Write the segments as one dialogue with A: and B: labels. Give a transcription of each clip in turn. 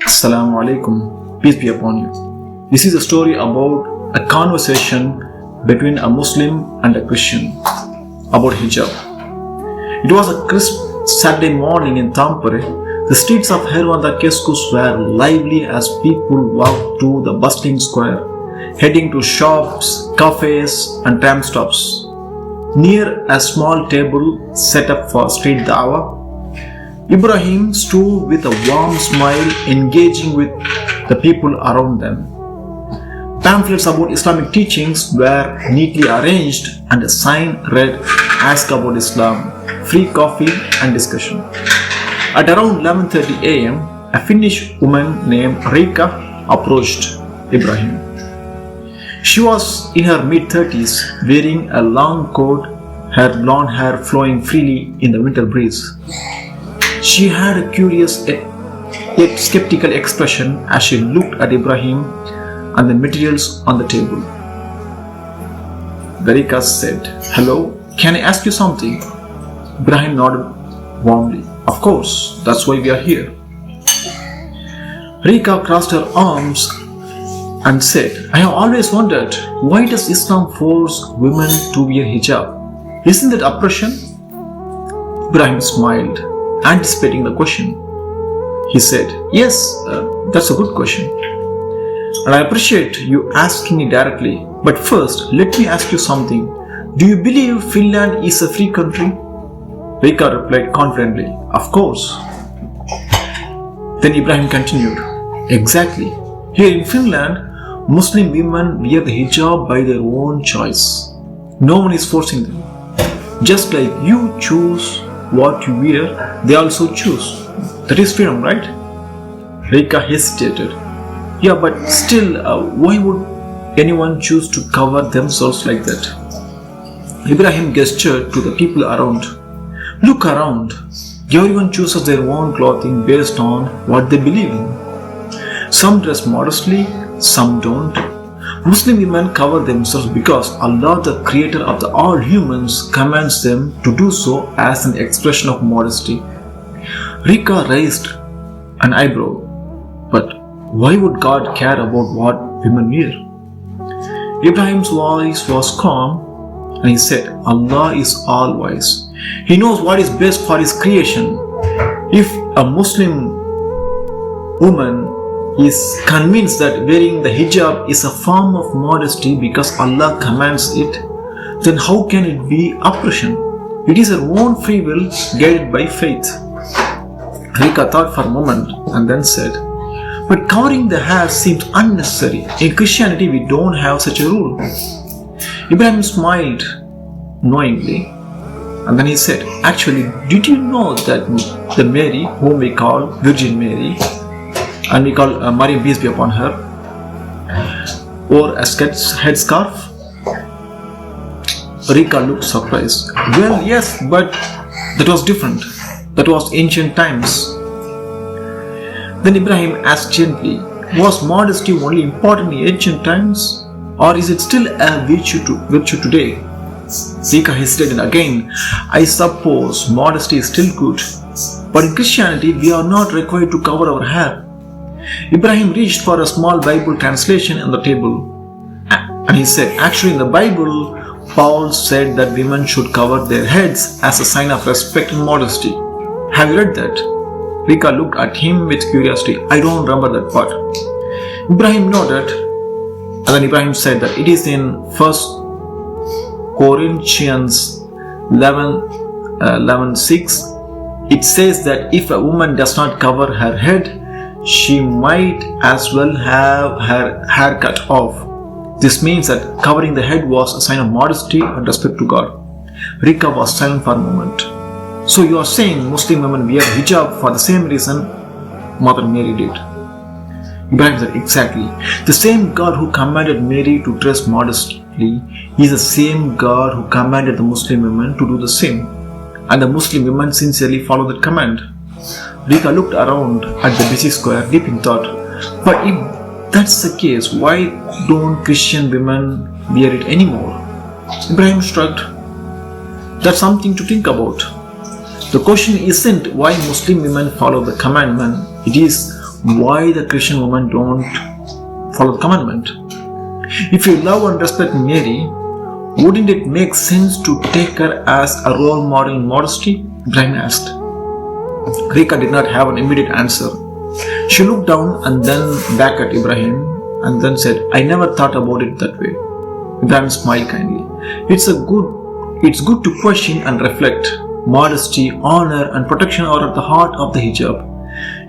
A: Assalamu alaikum, peace be upon you. This is a story about a conversation between a Muslim and a Christian about hijab. It was a crisp Saturday morning in Tampere. The streets of Hervanda Keskus were lively as people walked through the bustling square, heading to shops, cafes and tram stops. Near a small table set up for street dawah, Ibrahim stood with a warm smile, engaging with the people around them. Pamphlets about Islamic teachings were neatly arranged and a sign read, "Ask about Islam, free coffee and discussion." At around 11:30 a.m., a Finnish woman named Rika approached Ibrahim. She was in her mid-30s, wearing a long coat, her blonde hair flowing freely in the winter breeze. She had a curious yet skeptical expression as she looked at Ibrahim and the materials on the table. Rika said, "Hello, can I ask you something?" Ibrahim nodded warmly. "Of course, that's why we are here." Rika crossed her arms and said, "I have always wondered, why does Islam force women to wear hijab? Isn't that oppression?" Ibrahim smiled, anticipating the question. He said, "Yes, that's a good question. And I appreciate you asking me directly. But first, let me ask you something. Do you believe Finland is a free country?" Rika replied confidently, "Of course." Then Ibrahim continued, "Exactly. Here in Finland, Muslim women wear the hijab by their own choice. No one is forcing them. Just like you choose what you wear, they also choose. That is freedom, right?" Rika hesitated. "Yeah, but still, why would anyone choose to cover themselves like that?" Ibrahim gestured to the people around. "Look around. Everyone chooses their own clothing based on what they believe in. Some dress modestly, some don't. Muslim women cover themselves because Allah, the creator of all humans, commands them to do so as an expression of modesty." Rika raised an eyebrow. "But why would God care about what women wear?" Ibrahim's voice was calm and he said, "Allah is all wise. He knows what is best for His creation. If a Muslim woman is convinced that wearing the hijab is a form of modesty because Allah commands it, then how can it be oppression? It is her own free will guided by faith." Rika thought for a moment and then said, "But covering the hair seems unnecessary. In Christianity, we don't have such a rule." Ibrahim smiled knowingly and then he said, "Actually, did you know that the Mary, whom we call Virgin Mary, and we call Maryam, peace be upon her, wore a headscarf?" Rika looked surprised. "Well, yes, but that was different. That was ancient times." Then Ibrahim asked gently, "Was modesty only important in ancient times, or is it still a virtue today?" Rika hesitated again. "I suppose modesty is still good, but in Christianity we are not required to cover our hair." Ibrahim reached for a small Bible translation on the table and he said, "Actually, in the Bible, Paul said that women should cover their heads as a sign of respect and modesty. Have you read that?" Rika looked at him with curiosity. "I don't remember that part." Ibrahim nodded and then Ibrahim said that it is in 1 Corinthians 11:6. It says that if a woman does not cover her head, she might as well have her hair cut off. This means that covering the head was a sign of modesty and respect to God. Rika was silent for a moment. "So you are saying Muslim women wear hijab for the same reason Mother Mary did?" Ibrahim said, "Exactly. The same God who commanded Mary to dress modestly is the same God who commanded the Muslim women to do the same. And the Muslim women sincerely follow that command." Rika looked around at the busy square, deep in thought. "But if that's the case, why don't Christian women wear it anymore?" Ibrahim shrugged. "That's something to think about. The question isn't why Muslim women follow the commandment, it is why the Christian women don't follow the commandment. If you love and respect Mary, wouldn't it make sense to take her as a role model in modesty? Ibrahim asked. Rika did not have an immediate answer. She looked down and then back at Ibrahim and then said, I never thought about it that way. Ibrahim smiled kindly. It's good to question and reflect. Modesty, honor and protection are at the heart of the hijab.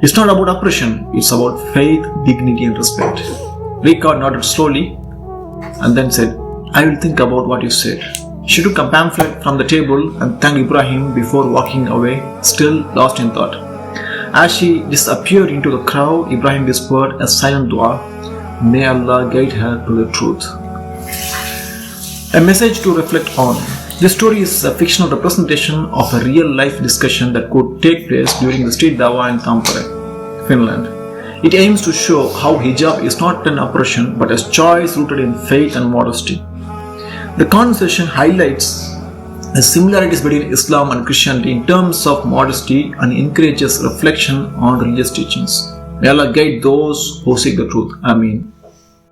A: It's not about oppression, it's about faith, dignity and respect. Rika nodded slowly and then said, I will think about what you said. She took a pamphlet from the table and thanked Ibrahim before walking away, still lost in thought. As she disappeared into the crowd, Ibrahim whispered a silent dua, May Allah guide her to the truth. A message to reflect on. This story is a fictional representation of a real-life discussion that could take place during the street dawa in Tampere, Finland. It aims to show how hijab is not an oppression but a choice rooted in faith and modesty. The conversation highlights the similarities between Islam and Christianity in terms of modesty and encourages reflection on religious teachings. May Allah guide those who seek the truth. Ameen.